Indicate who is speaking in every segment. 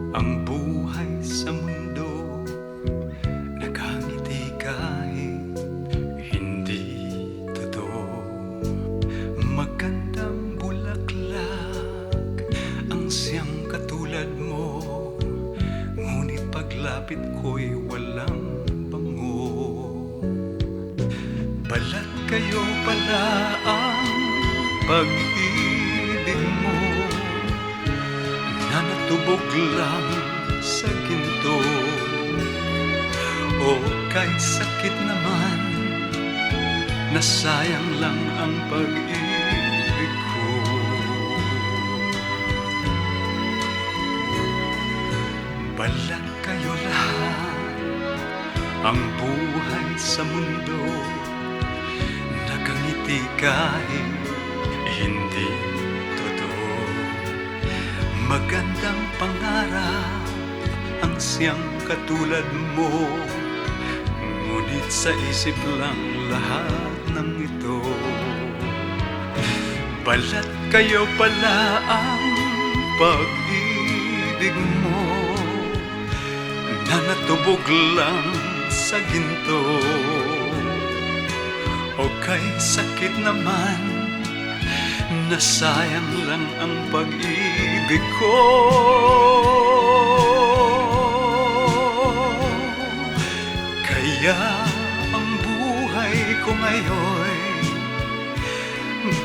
Speaker 1: Ang buhay sa mundo, nakangiti kahit hindi totoo. Magandang bulaklak ang siyang katulad mo, ngunit paglapit ko'y walang bango. Balat kayo pala ang pag-ibig mo, na natubog lang sa ginto. O kay sakit naman, nasayang lang ang pag-ibig ko. Balat kayo lahat, ang buhay sa mundo, nakangiti kahit hindi totoo. Magandang pangarap ang siyang katulad mo, ngunit sa isip lang lahat ng ito. Balat kayo pala ang pag-ibig mo, na natubog lang sa ginto. O kay sakit naman, nasayang lang ang pag-ibig ko. Kaya ang buhay ko ngayon,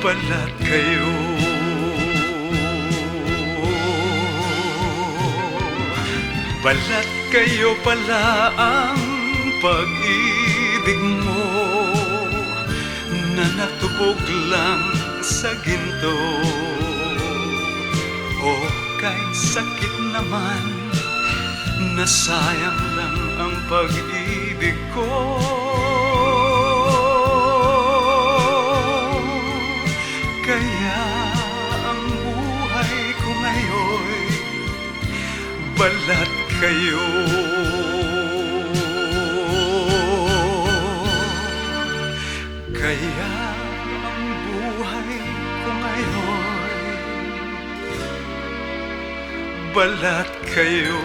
Speaker 1: balat kayo. Balat kayo pala ang pag-ibig mo, na natubog lang sa ginto. O kay sakit naman, nasayang lang ang pag-ibig ko. Kaya ang buhay ko ngayon, balat kayo. Kaya ang buhay ko ngayon, balat kayo.